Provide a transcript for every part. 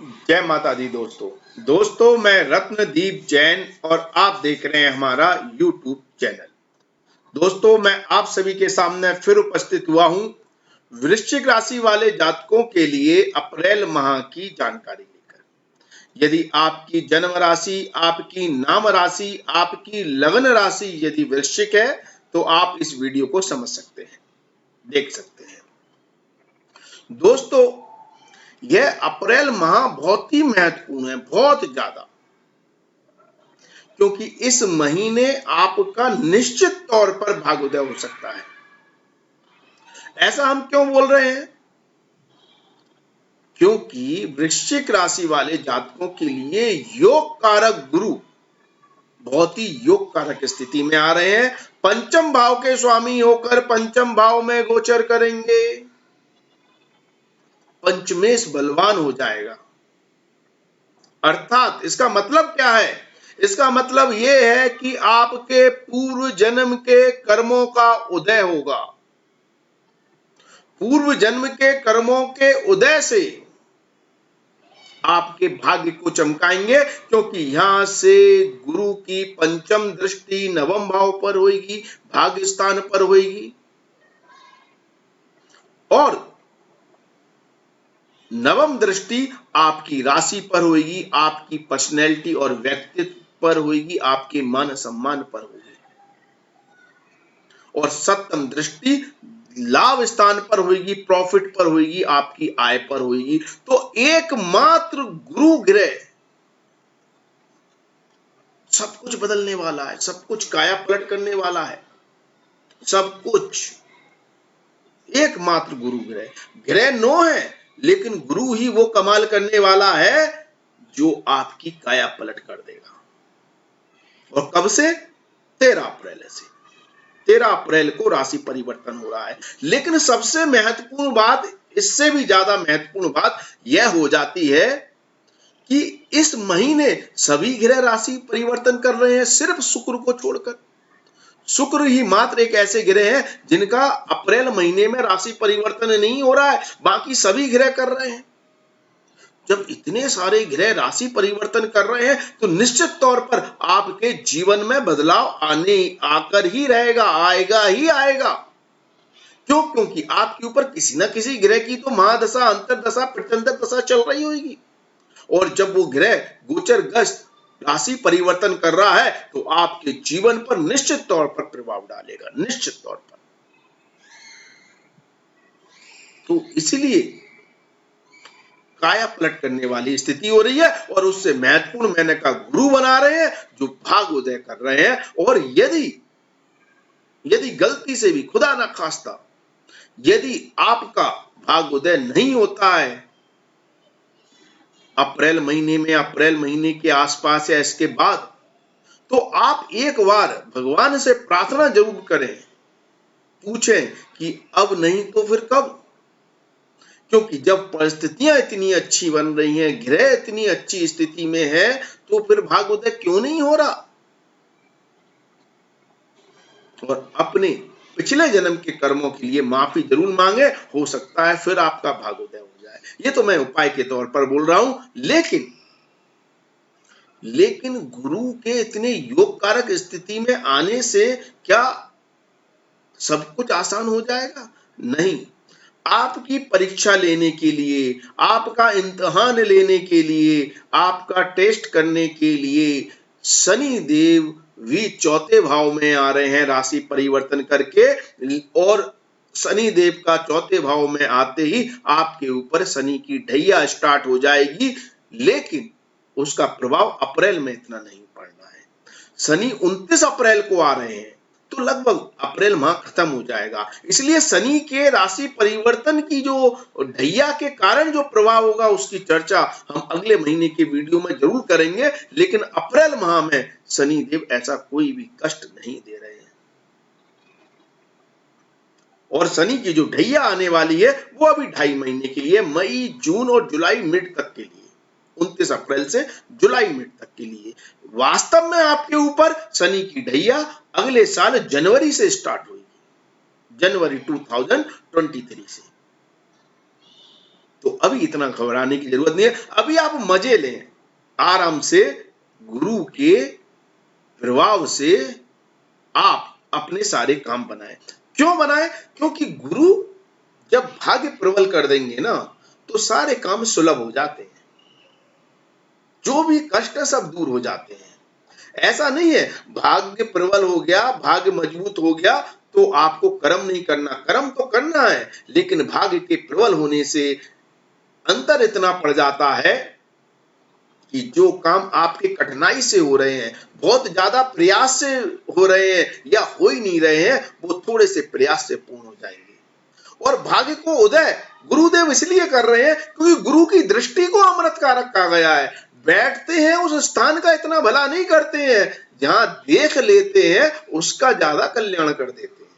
जय माता दी दोस्तों मैं रत्नदीप जैन और आप देख रहे हैं हमारा YouTube चैनल। दोस्तों मैं आप सभी के सामने फिर उपस्थित हुआ हूं वृश्चिक राशि वाले जातकों के लिए अप्रैल माह की जानकारी लेकर। यदि आपकी जन्म राशि, आपकी नाम राशि, आपकी लगन राशि यदि वृश्चिक है तो आप इस वीडियो को समझ सकते हैं, देख सकते हैं। दोस्तों यह अप्रैल माह बहुत ही महत्वपूर्ण है, बहुत ज्यादा, क्योंकि इस महीने आपका निश्चित तौर पर भाग्योदय हो सकता है। ऐसा हम क्यों बोल रहे हैं? क्योंकि वृश्चिक राशि वाले जातकों के लिए योग कारक गुरु बहुत ही योग कारक स्थिति में आ रहे हैं। पंचम भाव के स्वामी होकर पंचम भाव में गोचर करेंगे। पंचमेश बलवान हो जाएगा। अर्थात इसका मतलब क्या है? इसका मतलब यह है कि आपके पूर्व जन्म के कर्मों का उदय होगा। पूर्व जन्म के कर्मों के उदय से आपके भाग्य को चमकाएंगे, क्योंकि यहां से गुरु की पंचम दृष्टि नवम भाव पर होगी, भाग्य स्थान पर होगी। और नवम दृष्टि आपकी राशि पर होगी, आपकी पर्सनैलिटी और व्यक्तित्व पर होगी, आपके मान सम्मान पर होगी। और सप्तम दृष्टि लाभ स्थान पर होगी, प्रॉफिट पर होगी, आपकी आय पर होगी। तो एकमात्र गुरु ग्रह सब कुछ बदलने वाला है, सब कुछ काया पलट करने वाला है, सब कुछ। एकमात्र गुरु ग्रह, ग्रह 9 है लेकिन गुरु ही वो कमाल करने वाला है जो आपकी काया पलट कर देगा। और कब से? 13 अप्रैल से। 13 अप्रैल को राशि परिवर्तन हो रहा है। लेकिन सबसे महत्वपूर्ण बात, इससे भी ज्यादा महत्वपूर्ण बात यह हो जाती है कि इस महीने सभी ग्रह राशि परिवर्तन कर रहे हैं, सिर्फ शुक्र को छोड़कर। शुक्र ही मात्र एक ऐसे ग्रह है जिनका अप्रैल महीने में राशि परिवर्तन नहीं हो रहा है, बाकी सभी ग्रह कर रहे हैं। जब इतने सारे ग्रह राशि परिवर्तन कर रहे हैं तो निश्चित तौर पर आपके जीवन में बदलाव आकर ही रहेगा, आएगा ही आएगा। क्यों? क्योंकि आपके ऊपर किसी ना किसी ग्रह की तो महादशा, अंतरदशा, प्रत्यंतर दशा चल रही होगी। और जब वो ग्रह गोचर ग्रस्त राशि परिवर्तन कर रहा है तो आपके जीवन पर निश्चित तौर पर प्रभाव डालेगा, निश्चित तौर पर। तो इसलिए काया पलट करने वाली स्थिति हो रही है। और उससे महत्वपूर्ण मैंने कहा गुरु बना रहे हैं जो भाग्योदय कर रहे हैं। और यदि गलती से भी, खुदा ना खास्ता, यदि आपका भाग्योदय नहीं होता है अप्रैल महीने में, अप्रैल महीने के आसपास या इसके बाद, तो आप एक बार भगवान से प्रार्थना जरूर करें, पूछें कि अब नहीं तो फिर कब। क्योंकि जब परिस्थितियां इतनी अच्छी बन रही हैं, ग्रह इतनी अच्छी स्थिति में है, तो फिर भाग्योदय क्यों नहीं हो रहा? और अपने पिछले जन्म के कर्मों के लिए माफी जरूर मांगे, हो सकता है फिर आपका भाग्योदय हो जाए। ये तो मैं उपाय के तौर पर बोल रहा हूं। लेकिन गुरु के इतने योग कारक स्थिति में आने से क्या सब कुछ आसान हो जाएगा? नहीं। आपकी परीक्षा लेने के लिए, आपका इम्तिहान लेने के लिए, आपका टेस्ट करने के लिए शनि देव भी चौथे भाव में आ रहे हैं राशि परिवर्तन करके। और शनि देव का चौथे भाव में आते ही आपके ऊपर शनि की ढैया स्टार्ट हो जाएगी। लेकिन उसका प्रभाव अप्रैल में इतना नहीं पड़ना है। शनि 29 अप्रैल को आ रहे हैं, तो लगभग अप्रैल माह खत्म हो जाएगा। इसलिए शनि के राशि परिवर्तन की जो ढैया के कारण जो प्रभाव होगा उसकी चर्चा हम अगले महीने के वीडियो में जरूर करेंगे। लेकिन अप्रैल माह में शनि देव ऐसा कोई भी कष्ट नहीं दे रहे हैं। और शनि की जो ढैया आने वाली है वो अभी 2.5 महीने के लिए, मई, जून और जुलाई मिड तक के लिए, 29 अप्रैल से जुलाई मिड तक के लिए। वास्तव में आपके ऊपर शनि की ढैया अगले साल जनवरी से स्टार्ट हुई, जनवरी 2023 से। तो अभी इतना घबराने की जरूरत नहीं है, अभी आप मजे लें आराम से। गुरु के प्रभाव से आप अपने सारे काम बनाएं। क्यों बनाएं? क्योंकि गुरु जब भाग्य प्रबल कर देंगे ना, तो सारे काम सुलभ हो जाते हैं, जो भी कष्ट है सब दूर हो जाते हैं। ऐसा नहीं है भाग्य प्रबल हो गया, भाग्य मजबूत हो गया तो आपको कर्म नहीं करना, कर्म तो करना है, लेकिन भाग्य के प्रबल होने से अंतर इतना पड़ जाता है कि जो काम आपके कठिनाई से हो रहे हैं, बहुत ज्यादा प्रयास से हो रहे हैं या हो ही नहीं रहे हैं, वो थोड़े से प्रयास से पूर्ण हो जाएंगे। और भाग्य को उदय गुरुदेव इसलिए कर रहे हैं क्योंकि गुरु की दृष्टि को अमृत कारक कहा गया है। बैठते हैं उस स्थान का इतना भला नहीं करते हैं, जहां देख लेते हैं उसका ज्यादा कल्याण कर देते हैं।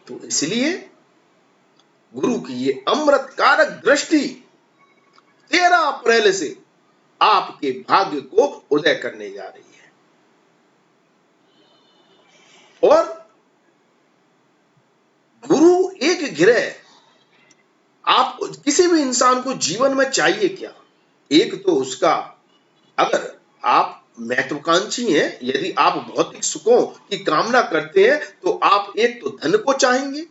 तो इसलिए गुरु की ये अमृत कारक दृष्टि 13 अप्रैल से आपके भाग्य को उदय करने जा रही है। और गुरु एक ग्रह, आप किसी भी इंसान को जीवन में चाहिए क्या? एक तो उसका, अगर आप महत्वाकांक्षी हैं, यदि आप भौतिक सुखों की कामना करते हैं तो आप एक तो धन को चाहेंगे,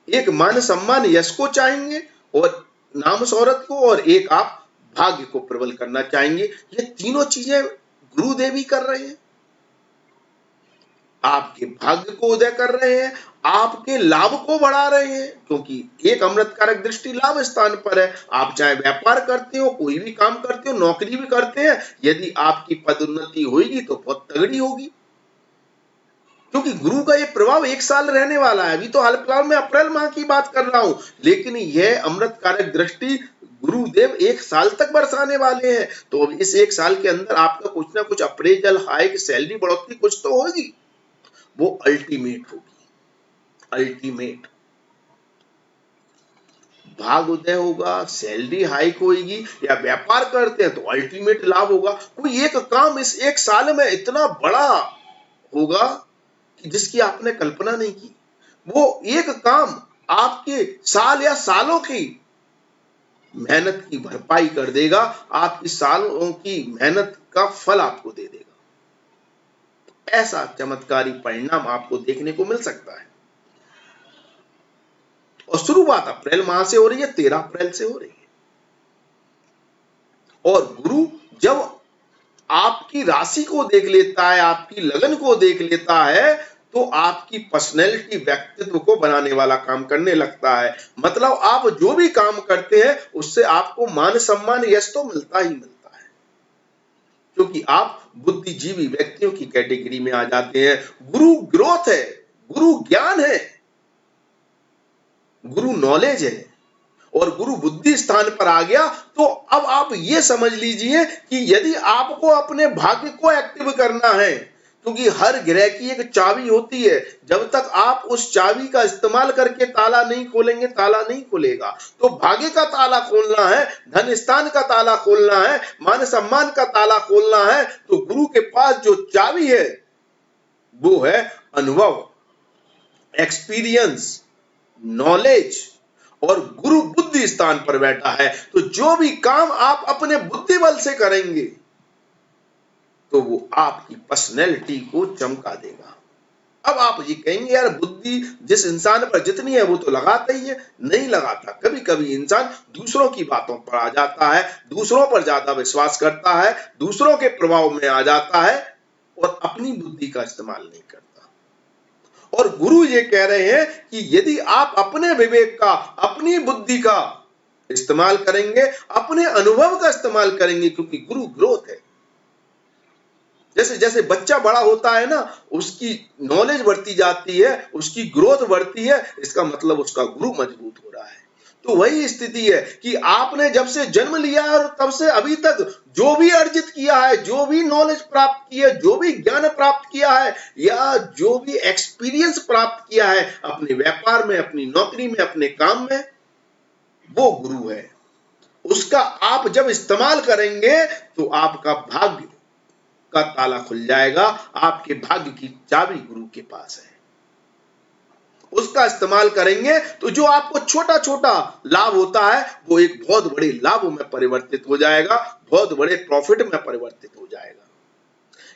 एक मान सम्मान यश को चाहेंगे और नाम शोहरत को, और एक आप भाग्य को प्रबल करना चाहेंगे। ये तीनों चीजें गुरुदेव ही कर रहे हैं, आपके भाग्य को उदय कर रहे हैं, आपके लाभ को बढ़ा रहे हैं, क्योंकि एक अमृत कारक दृष्टि लाभ स्थान पर है। आप चाहे व्यापार करते हो, कोई भी काम करते हो, नौकरी भी करते हैं, यदि आपकी पदोन्नति होगी तो बहुत तगड़ी होगी, क्योंकि गुरु का ये प्रभाव 1 साल रहने वाला है। अभी तो हाल फिलहाल में अप्रैल माह की बात कर रहा हूं, लेकिन यह अमृत कारक दृष्टि गुरुदेव 1 साल तक बरसाने वाले हैं। तो इस 1 साल के अंदर आपका कुछ ना कुछ अप्रेजल, हाइक, सैलरी बढ़ोतरी कुछ तो होगी, वो अल्टीमेट होगी। अल्टीमेट भाग उदय होगा, सैलरी हाइक होगी, या व्यापार करते हैं तो अल्टीमेट लाभ होगा। कोई एक काम इस 1 साल में इतना बड़ा होगा कि जिसकी आपने कल्पना नहीं की। वो एक काम आपके साल या सालों की मेहनत की भरपाई कर देगा, आपकी सालों की मेहनत का फल आपको दे देगा। ऐसा चमत्कारी परिणाम आपको देखने को मिल सकता है। और शुरुआत अप्रैल माह से हो रही है, 13 अप्रैल से हो रही है। और गुरु जब आपकी राशि को देख लेता है, आपकी लगन को देख लेता है, तो आपकी पर्सनैलिटी, व्यक्तित्व को बनाने वाला काम करने लगता है। मतलब आप जो भी काम करते हैं उससे आपको मान सम्मान यश तो मिलता ही मिलता है, क्योंकि आप बुद्धिजीवी व्यक्तियों की कैटेगरी में आ जाते हैं। गुरु ग्रोथ है, गुरु ज्ञान है, गुरु नॉलेज है, और गुरु बुद्धि स्थान पर आ गया तो अब आप ये समझ लीजिए कि यदि आपको अपने भाग्य को एक्टिव करना है, क्योंकि हर ग्रह की एक चाबी होती है, जब तक आप उस चाबी का इस्तेमाल करके ताला नहीं खोलेंगे, ताला नहीं खुलेगा। तो भाग्य का ताला खोलना है, धन स्थान का ताला खोलना है, मान सम्मान का ताला खोलना है, तो गुरु के पास जो चाबी है वो है अनुभव, एक्सपीरियंस, नॉलेज। और गुरु बुद्धि स्थान पर बैठा है, तो जो भी काम आप अपने बुद्धि बल से करेंगे तो वो आपकी पर्सनैलिटी को चमका देगा। अब आप ये कहेंगे यार बुद्धि जिस इंसान पर जितनी है वो तो लगाता ही है। नहीं लगाता, कभी कभी इंसान दूसरों की बातों पर आ जाता है, दूसरों पर ज्यादा विश्वास करता है, दूसरों के प्रभाव में आ जाता है और अपनी बुद्धि का इस्तेमाल नहीं करता। और गुरु ये कह रहे हैं कि यदि आप अपने विवेक का, अपनी बुद्धि का इस्तेमाल करेंगे, अपने अनुभव का इस्तेमाल करेंगे, क्योंकि गुरु ग्रोथ है। जैसे जैसे बच्चा बड़ा होता है ना, उसकी नॉलेज बढ़ती जाती है, उसकी ग्रोथ बढ़ती है, इसका मतलब उसका गुरु मजबूत हो रहा है। तो वही स्थिति है कि आपने जब से जन्म लिया है और तब से अभी तक जो भी अर्जित किया है, जो भी नॉलेज प्राप्त की है, जो भी ज्ञान प्राप्त किया है, या जो भी एक्सपीरियंस प्राप्त किया है अपने व्यापार में, अपनी नौकरी में, अपने काम में, वो गुरु है। उसका आप जब इस्तेमाल करेंगे तो आपका भाग्य का ताला खुल जाएगा। आपके भाग्य की चाबी गुरु के पास है। उसका इस्तेमाल करेंगे तो जो आपको छोटा छोटा लाभ होता है वो एक बहुत बड़े लाभ में परिवर्तित हो जाएगा, बहुत बड़े प्रॉफिट में परिवर्तित हो जाएगा।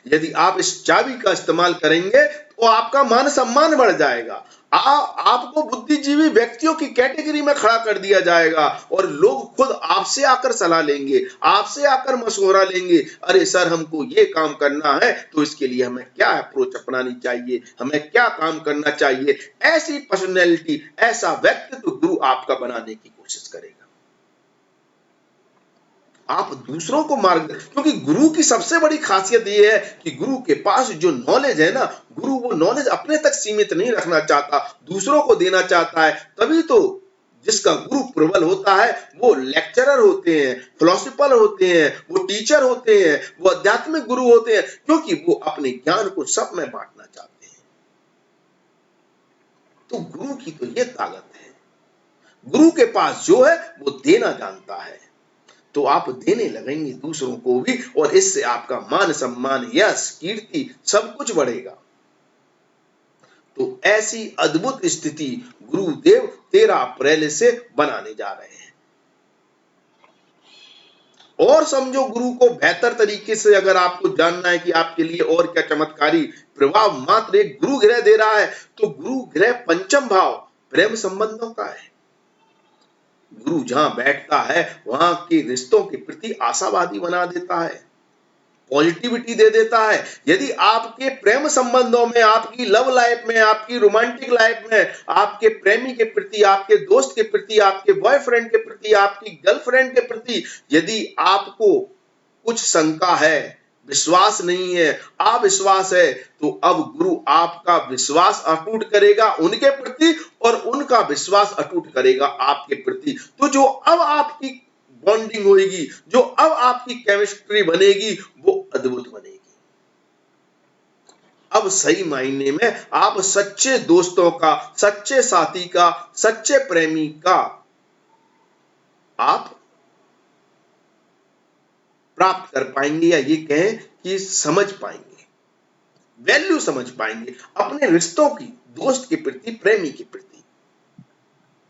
यदि आप इस चाबी का इस्तेमाल करेंगे तो आपका मान सम्मान बढ़ जाएगा, आपको बुद्धिजीवी व्यक्तियों की कैटेगरी में खड़ा कर दिया जाएगा और लोग खुद आपसे आकर सलाह लेंगे, आपसे आकर मशवरा लेंगे। अरे सर, हमको ये काम करना है तो इसके लिए हमें क्या अप्रोच अपनानी चाहिए, हमें क्या काम करना चाहिए। ऐसी पर्सनैलिटी, ऐसा व्यक्तित्व गुरु आपका बनाने की कोशिश करेगा। आप दूसरों को क्योंकि गुरु की सबसे बड़ी खासियत यह है कि गुरु के पास जो नॉलेज है ना, गुरु वो नॉलेज अपने तक सीमित नहीं रखना चाहता, दूसरों को देना चाहता है। तभी तो जिसका गुरु प्रबल होता है वो लेक्चरर होते हैं, फिलोसफर होते हैं, वो टीचर होते हैं, वो आध्यात्मिक गुरु होते हैं, क्योंकि वो अपने ज्ञान को सब में बांटना चाहते हैं। तो गुरु की तो ये ताकत है, गुरु के पास जो है वो देना जानता है, तो आप देने लगेंगे दूसरों को भी, और इससे आपका मान सम्मान, यश, कीर्ति सब कुछ बढ़ेगा। तो ऐसी अद्भुत स्थिति गुरुदेव 13 अप्रैल से बनाने जा रहे हैं। और समझो, गुरु को बेहतर तरीके से अगर आपको जानना है कि आपके लिए और क्या चमत्कारी प्रभाव मात्र एक गुरु ग्रह दे रहा है, तो गुरु ग्रह पंचम भाव प्रेम संबंधों का है। गुरु जहां बैठता है वहां के रिश्तों के प्रति आशावादी बना देता है, पॉजिटिविटी दे देता है। यदि आपके प्रेम संबंधों में, आपकी लव लाइफ में, आपकी रोमांटिक लाइफ में, आपके प्रेमी के प्रति, आपके दोस्त के प्रति, आपके बॉयफ्रेंड के प्रति, आपकी गर्लफ्रेंड के प्रति यदि आपको कुछ शंका है, विश्वास नहीं है, अविश्वास है, तो अब गुरु आपका विश्वास अटूट करेगा उनके प्रति और उनका विश्वास अटूट करेगा आपके प्रति। तो जो अब आपकी बॉन्डिंग होगी, जो अब आपकी केमिस्ट्री बनेगी, वो अद्भुत बनेगी। अब सही मायने में आप सच्चे दोस्तों का, सच्चे साथी का, सच्चे प्रेमी का आप प्राप्त कर पाएंगे, या ये कहें कि समझ पाएंगे, वैल्यू समझ पाएंगे अपने रिश्तों की, दोस्त के प्रति, प्रेमी के प्रति,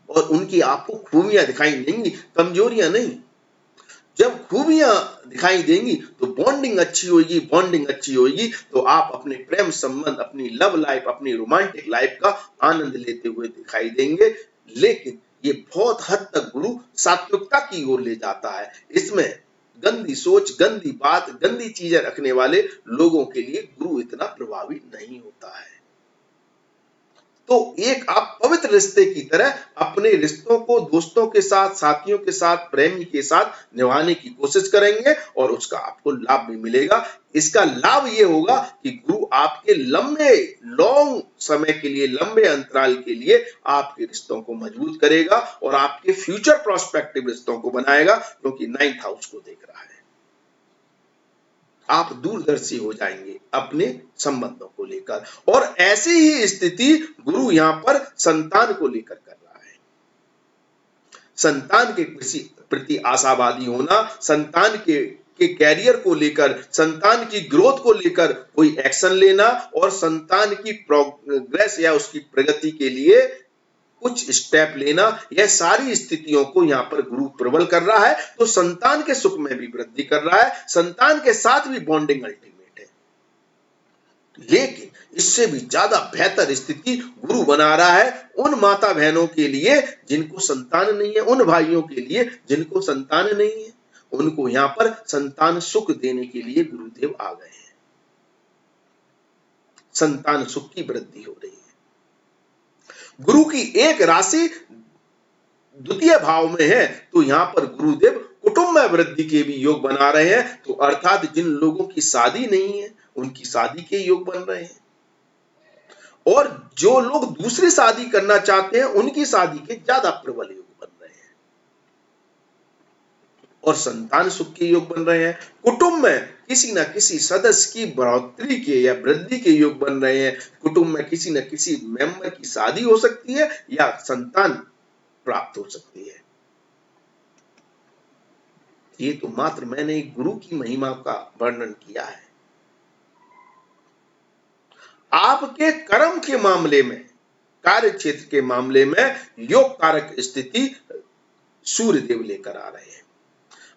और उनकी आपको खूबियां दिखाई देंगी, कमजोरियां नहीं। जब खूबियां दिखाई देंगी तो बॉन्डिंग अच्छी होगी, बॉन्डिंग अच्छी होगी तो आप अपने प्रेम संबंध, अपनी लव लाइफ, अपनी रोमांटिक लाइफ का आनंद लेते हुए दिखाई देंगे। लेकिन ये बहुत हद तक गुरु सात्विकता की ओर ले जाता है। इसमें गंदी सोच, गंदी बात, गंदी चीजें रखने वाले लोगों के लिए गुरु इतना प्रभावी नहीं होता है। तो एक आप पवित्र रिश्ते की तरह अपने रिश्तों को दोस्तों के साथ, साथियों के साथ, प्रेमी के साथ निभाने की कोशिश करेंगे और उसका आपको लाभ भी मिलेगा। इसका लाभ ये होगा कि गुरु आपके लंबे, लॉन्ग समय के लिए, लंबे अंतराल के लिए आपके रिश्तों को मजबूत करेगा और आपके फ्यूचर प्रोस्पेक्टिव रिश्तों को बनाएगा, क्योंकि 9th हाउस को देख रहा है। आप दूरदर्शी हो जाएंगे अपने संबंधों को लेकर। और ऐसी ही स्थिति गुरु यहां पर संतान को लेकर कर रहा है। संतान के प्रति आशावादी होना, संतान के कैरियर को लेकर, संतान की ग्रोथ को लेकर कोई एक्शन लेना और संतान की प्रोग्रेस या उसकी प्रगति के लिए कुछ स्टेप लेना, यह सारी स्थितियों को यहां पर गुरु प्रबल कर रहा है। तो संतान के सुख में भी वृद्धि कर रहा है, संतान के साथ भी बॉन्डिंग अल्टीमेट है। लेकिन इससे भी ज्यादा बेहतर स्थिति गुरु बना रहा है उन माता बहनों के लिए जिनको संतान नहीं है, उन भाइयों के लिए जिनको संतान नहीं है, उनको यहां पर संतान सुख देने के लिए गुरुदेव आ गए हैं। संतान सुख की वृद्धि हो रही है। गुरु की एक राशि द्वितीय भाव में है, तो यहां पर गुरुदेव कुटुंब में वृद्धि के भी योग बना रहे हैं। तो अर्थात जिन लोगों की शादी नहीं है उनकी शादी के योग बन रहे हैं, और जो लोग दूसरी शादी करना चाहते हैं उनकी शादी के ज्यादा प्रबल योग बन रहे हैं, और संतान सुख के योग बन रहे हैं। कुटुंब में किसी न किसी सदस्य की बढ़ोतरी के या वृद्धि के योग बन रहे हैं। कुटुंब में किसी न किसी मेंबर की शादी हो सकती है या संतान प्राप्त हो सकती है। ये तो मात्र मैंने गुरु की महिमा का वर्णन किया है। आपके कर्म के मामले में कार्य क्षेत्र के मामले में योग कारक स्थिति सूर्य देव लेकर आ रहे हैं।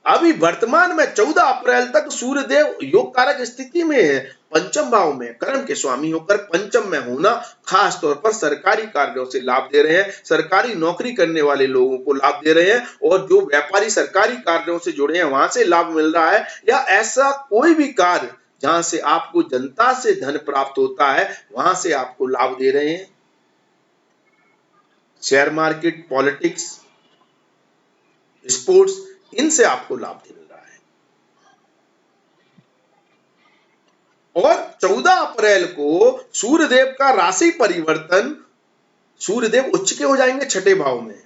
अभी वर्तमान में 14 अप्रैल तक सूर्य देव योग कारक स्थिति में है, पंचम भाव में कर्म के स्वामी होकर पंचम में होना खास तौर पर सरकारी कार्यों से लाभ दे रहे हैं, सरकारी नौकरी करने वाले लोगों को लाभ दे रहे हैं, और जो व्यापारी सरकारी कार्यों से जुड़े हैं वहां से लाभ मिल रहा है, या ऐसा कोई भी कार्य जहां से आपको जनता से धन प्राप्त होता है वहां से आपको लाभ दे रहे हैं। शेयर मार्केट, पॉलिटिक्स, स्पोर्ट्स, इनसे आपको लाभ मिल रहा है। और 14 अप्रैल को सूर्यदेव का राशि परिवर्तन, सूर्यदेव उच्च के हो जाएंगे छठे भाव में,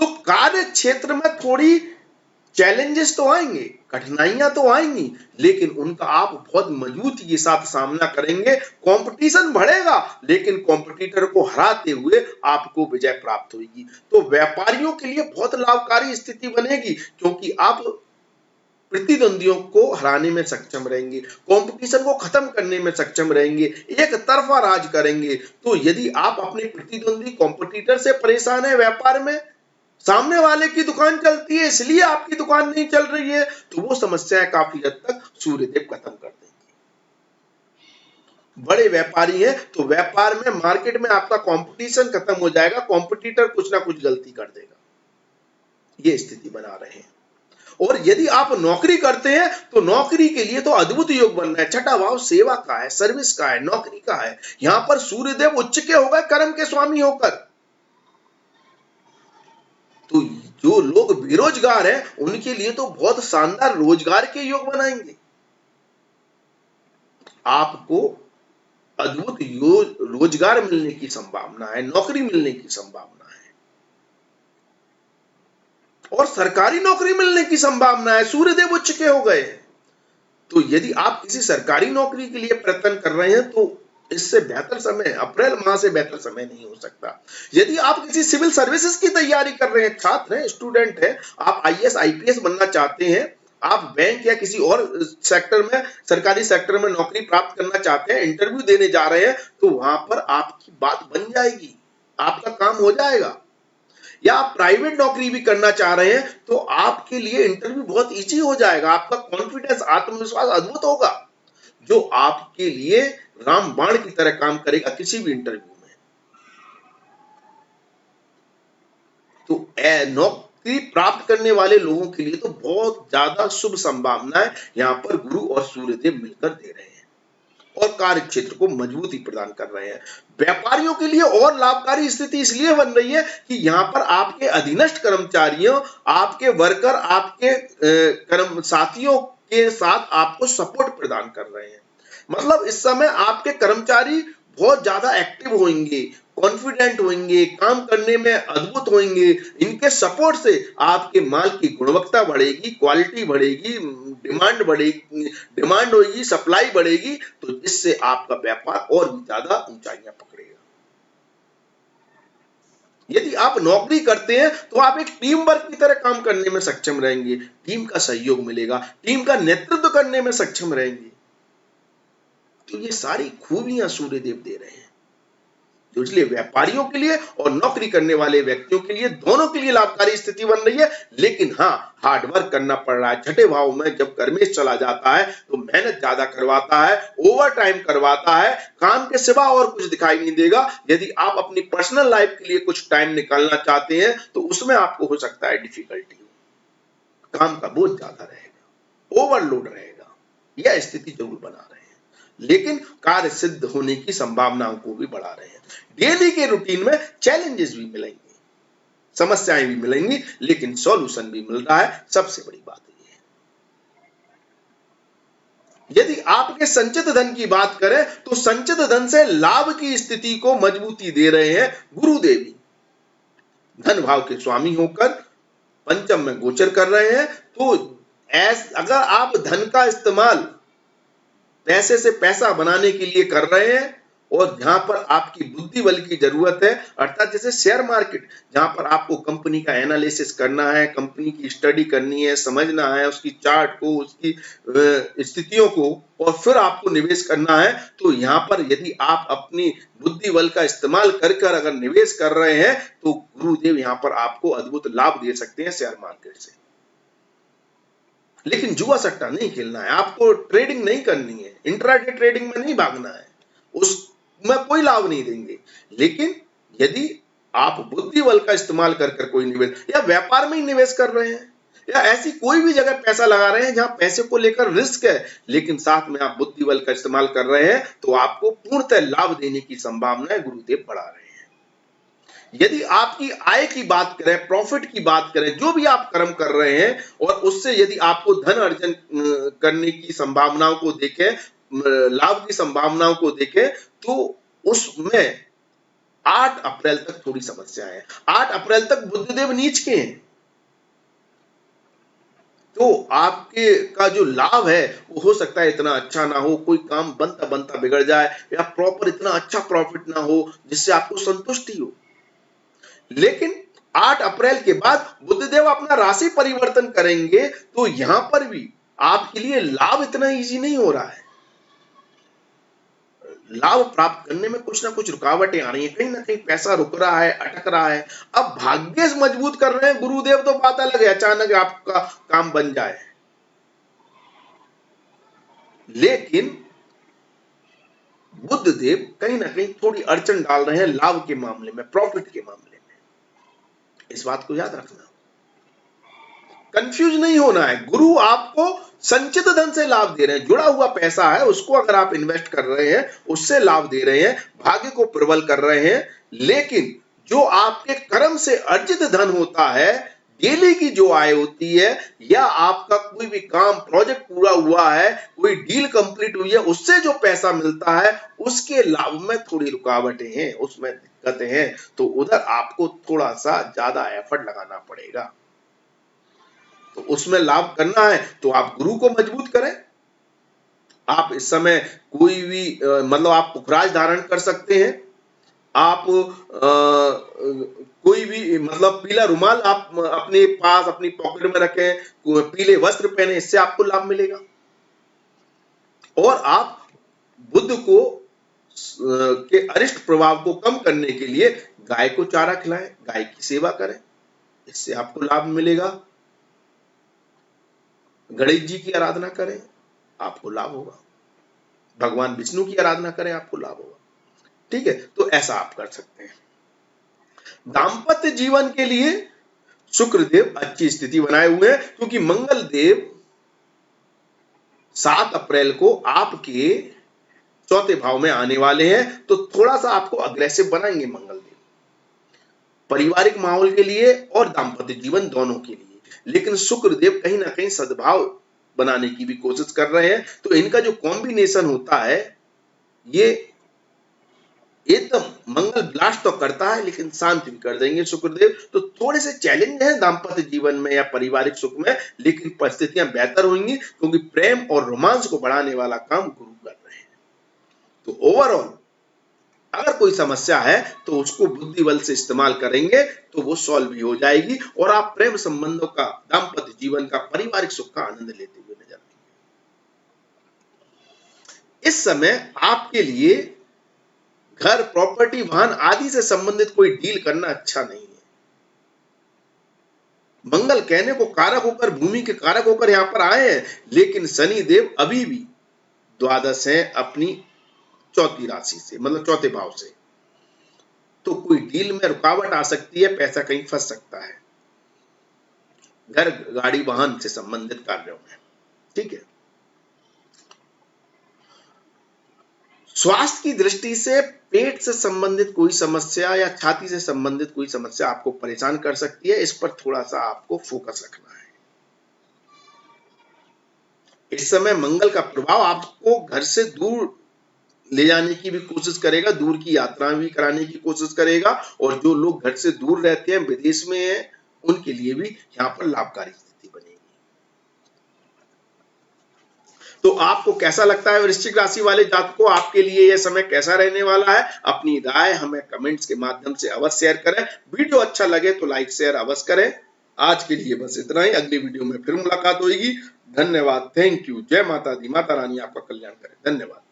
तो कार्य क्षेत्र में थोड़ी चैलेंजेस तो आएंगे, कठिनाइयां तो आएंगी, लेकिन उनका आप बहुत मजबूती के साथ सामना करेंगे। कंपटीशन बढ़ेगा, लेकिन कॉम्पिटिटर को हराते हुए आपको विजय प्राप्त होगी। तो व्यापारियों के लिए बहुत लाभकारी स्थिति बनेगी, क्योंकि आप प्रतिद्वंदियों को हराने में सक्षम रहेंगे, कंपटीशन को खत्म करने में सक्षम रहेंगे, एक तरफा राज करेंगे। तो यदि आप अपने प्रतिद्वंदी कॉम्पिटिटर से परेशान है व्यापार में, सामने वाले की दुकान चलती है इसलिए आपकी दुकान नहीं चल रही है, तो वो समस्याएं काफी हद तक सूर्यदेव खत्म कर देंगे। बड़े व्यापारी हैं तो व्यापार में, मार्केट में आपका कंपटीशन खत्म हो जाएगा, कॉम्पिटिटर कुछ ना कुछ गलती कर देगा, ये स्थिति बना रहे हैं। और यदि आप नौकरी करते हैं तो नौकरी के लिए तो अद्भुत योग बन रहा है। छठा भाव सेवा का है, सर्विस का है, नौकरी का है। यहां पर सूर्यदेव उच्च के हो गए कर्म के स्वामी होकर। तो जो लोग बेरोजगार हैं उनके लिए तो बहुत शानदार रोजगार के योग बनाएंगे। आपको अद्भुत रोजगार मिलने की संभावना है, नौकरी मिलने की संभावना है, और सरकारी नौकरी मिलने की संभावना है। सूर्यदेव उच्च के हो गए। तो यदि आप किसी सरकारी नौकरी के लिए प्रयत्न कर रहे हैं तो इससे बेहतर समय, अप्रैल माह से बेहतर समय नहीं हो सकता। यदि आप किसी सिविल सर्विसेज की तैयारी कर रहे हैं, छात्र हैं, स्टूडेंट हैं, आप आईएएस आईपीएस बनना चाहते हैं, आप बैंक या किसी और सेक्टर में, सरकारी सेक्टर में नौकरी प्राप्त करना चाहते हैं, इंटरव्यू देने जा रहे हैं, तो वहां पर आपकी बात बन जाएगी, आपका काम हो जाएगा। या आप प्राइवेट नौकरी भी करना चाह रहे हैं तो आपके लिए इंटरव्यू बहुत इजी हो जाएगा, आपका कॉन्फिडेंस, आत्मविश्वास अद्भुत होगा, जो आपके लिए रामबाण की तरह काम करेगा किसी भी इंटरव्यू में। तो नौकरी प्राप्त करने वाले लोगों के लिए तो बहुत ज्यादा शुभ संभावनाएं यहां पर गुरु और सूर्यदेव मिलकर दे रहे हैं और कार्य क्षेत्र को मजबूती प्रदान कर रहे हैं। व्यापारियों के लिए और लाभकारी स्थिति इसलिए बन रही है कि यहां पर आपके अधीनस्थ कर्मचारियों, आपके वर्कर, आपके कर्म साथियों के साथ आपको सपोर्ट प्रदान कर रहे हैं। मतलब इस समय आपके कर्मचारी बहुत ज्यादा एक्टिव होंगे, कॉन्फिडेंट होंगे, काम करने में अद्भुत होंगे। इनके सपोर्ट से आपके माल की गुणवत्ता बढ़ेगी, क्वालिटी बढ़ेगी, डिमांड बढ़ेगी, डिमांड होगी, सप्लाई बढ़ेगी, तो इससे आपका व्यापार और भी ज्यादा ऊंचाइयां पकड़ेगा। यदि आप नौकरी करते हैं तो आप एक टीम वर्क की तरह काम करने में सक्षम रहेंगे, टीम का सहयोग मिलेगा, टीम का नेतृत्व करने में सक्षम रहेंगे। तो ये सारी खूबियां सूर्यदेव दे रहे हैं, तो इसलिए व्यापारियों के लिए और नौकरी करने वाले व्यक्तियों के लिए, दोनों के लिए लाभकारी स्थिति बन रही है। लेकिन हाँ, हार्ड वर्क करना पड़ रहा है। छठे भाव में जब कर्मेश चला जाता है तो मेहनत ज्यादा करवाता है, ओवर टाइम करवाता है, काम के सिवा और कुछ दिखाई नहीं देगा। यदि आप अपनी पर्सनल लाइफ के लिए कुछ टाइम निकालना चाहते हैं तो उसमें आपको हो सकता है डिफिकल्टी, काम का बोझ ज्यादा रहेगा, ओवरलोड रहेगा, यह स्थिति जरूर बना रहे हैं। लेकिन कार्य सिद्ध होने की संभावनाओं को भी बढ़ा रहे हैं। डेली के रूटीन में चैलेंजेस भी मिलेंगे, समस्याएं भी मिलेंगी, लेकिन सॉल्यूशन भी मिल रहा है। सबसे बड़ी बात यह है, यदि आपके संचित धन की बात करें तो संचित धन से लाभ की स्थिति को मजबूती दे रहे हैं गुरुदेवी। धन भाव के स्वामी होकर पंचम में गोचर कर रहे हैं। तो अगर आप धन का इस्तेमाल पैसे से पैसा बनाने के लिए कर रहे हैं और जहां पर आपकी बुद्धि बल की जरूरत है, अर्थात जैसे शेयर मार्केट, जहां पर आपको कंपनी का एनालिसिस करना है, कंपनी की स्टडी करनी है, समझना है उसकी चार्ट को, उसकी स्थितियों को, और फिर आपको निवेश करना है, तो यहाँ पर यदि आप अपनी बुद्धि बल का इस्तेमाल कर कर अगर निवेश कर रहे हैं तो गुरुदेव यहाँ पर आपको अद्भुत लाभ दे सकते हैं शेयर मार्केट से। लेकिन जुआ सट्टा नहीं खेलना है, आपको ट्रेडिंग नहीं करनी है, इंट्राडे ट्रेडिंग में नहीं भागना है, उसमें कोई लाभ नहीं देंगे। लेकिन यदि आप बुद्धि बल का इस्तेमाल कर कर कोई निवेश, या व्यापार में ही निवेश कर रहे हैं, या ऐसी कोई भी जगह पैसा लगा रहे हैं जहां पैसे को लेकर रिस्क है, लेकिन साथ में आप बुद्धि बल का इस्तेमाल कर रहे हैं, तो आपको पूर्णतः लाभ देने की संभावना गुरुदेव बढ़ा रहे हैं। यदि आपकी आय की बात करें, प्रॉफिट की बात करें, जो भी आप कर्म कर रहे हैं, और उससे यदि आपको धन अर्जन करने की संभावनाओं को देखें, लाभ की संभावनाओं को देखें, तो उसमें 8 अप्रैल तक थोड़ी समस्या है। 8 अप्रैल तक बुधदेव नीच के हैं, तो आपके का जो लाभ है वो हो सकता है इतना अच्छा ना हो, कोई काम बनता बनता बिगड़ जाए, या प्रॉपर इतना अच्छा प्रॉफिट ना हो जिससे आपको संतुष्टि हो। लेकिन 8 अप्रैल के बाद बुधदेव अपना राशि परिवर्तन करेंगे, तो यहां पर भी आपके लिए लाभ इतना इजी नहीं हो रहा है। लाभ प्राप्त करने में कुछ ना कुछ रुकावटें आ रही हैं, कहीं ना कहीं पैसा रुक रहा है, अटक रहा है। अब भाग्य मजबूत कर रहे हैं गुरुदेव तो बात अलग है, अचानक आपका काम बन जाए, लेकिन बुधदेव कहीं ना कहीं थोड़ी अड़चन डाल रहे हैं लाभ के मामले में, प्रॉफिट के मामले में। इस बात को याद रखना, कंफ्यूज नहीं होना है। गुरु आपको संचित धन से लाभ दे रहे हैं, जुड़ा हुआ पैसा है उसको अगर आप इन्वेस्ट कर रहे हैं, उससे लाभ दे रहे हैं, भाग्य को प्रबल कर रहे हैं। लेकिन जो आपके कर्म से अर्जित धन होता है, डेली की जो आय होती है, या आपका कोई भी काम प्रोजेक्ट पूरा हुआ है, कोई डील कंप्लीट हुई है, उससे जो पैसा मिलता है, उसके लाभ में थोड़ी रुकावटें हैं, उसमें दिक्कतें हैं, तो उधर आपको थोड़ा सा ज्यादा एफर्ट लगाना पड़ेगा। तो उसमें लाभ करना है तो आप गुरु को मजबूत करें। आप इस समय कोई भी मतलब आप पुखराज धारण कर सकते हैं, आप कोई भी मतलब पीला रुमाल आप अपने पास अपनी पॉकेट में रखें, पीले वस्त्र पहने, इससे आपको लाभ मिलेगा। और आप बुध को के अरिष्ट प्रभाव को कम करने के लिए गाय को चारा खिलाएं, गाय की सेवा करें, इससे आपको लाभ मिलेगा। गणेश जी की आराधना करें, आपको लाभ होगा। भगवान विष्णु की आराधना करें, आपको लाभ होगा। ठीक है, तो ऐसा आप कर सकते हैं। दाम्पत्य जीवन के लिए शुक्रदेव अच्छी स्थिति बनाए हुए हैं, क्योंकि मंगल देव 7 अप्रैल को आपके चौथे भाव में आने वाले हैं, तो थोड़ा सा आपको अग्रेसिव बनाएंगे मंगल देव, पारिवारिक माहौल के लिए और दाम्पत्य जीवन दोनों के लिए। लेकिन शुक्रदेव कहीं ना कहीं सद्भाव बनाने की भी कोशिश कर रहे हैं, तो इनका जो कॉम्बिनेशन होता है, ये एकदम मंगल ब्लास्ट तो करता है लेकिन शांत भी कर देंगे शुक्रदेव। तो थोड़े से चैलेंज हैं दाम्पत्य जीवन में या पारिवारिक सुख में, लेकिन परिस्थितियां बेहतर होंगी, क्योंकि प्रेम और रोमांस को बढ़ाने वाला काम गुरु कर रहे हैं। तो ओवरऑल अगर कोई समस्या है तो उसको बुद्धि बल से इस्तेमाल करेंगे तो वो सॉल्व भी हो जाएगी, और आप प्रेम संबंधों का, दाम्पत्य जीवन का, पारिवारिक सुख का आनंद लेते हुए नजर आएंगे। इस समय आपके लिए घर, प्रॉपर्टी, वाहन आदि से संबंधित कोई डील करना अच्छा नहीं है। मंगल कहने को कारक होकर, भूमि के कारक होकर यहां पर आए हैं, लेकिन शनि देव अभी भी द्वादश है अपनी चौथी राशि से, मतलब चौथे भाव से, तो कोई डील में रुकावट आ सकती है, पैसा कहीं फंस सकता है घर, गाड़ी, वाहन से संबंधित कार्यों में। ठीक है, स्वास्थ्य की दृष्टि से पेट से संबंधित कोई समस्या या छाती से संबंधित कोई समस्या आपको परेशान कर सकती है, इस पर थोड़ा सा आपको फोकस रखना है। इस समय मंगल का प्रभाव आपको घर से दूर ले जाने की भी कोशिश करेगा, दूर की यात्रा भी कराने की कोशिश करेगा, और जो लोग घर से दूर रहते हैं, विदेश में हैं, उनके लिए भी यहाँ पर लाभकारी स्थिति बनेगी। तो आपको कैसा लगता है वृश्चिक राशि वाले जातकों, आपके लिए यह समय कैसा रहने वाला है? अपनी राय हमें कमेंट्स के माध्यम से अवश्य शेयर करें। वीडियो अच्छा लगे तो लाइक शेयर अवश्य करें। आज के लिए बस इतना ही, अगली वीडियो में फिर मुलाकात होगी। धन्यवाद, थैंक यू, जय माता दी, माता रानी आपका कल्याण करे। धन्यवाद।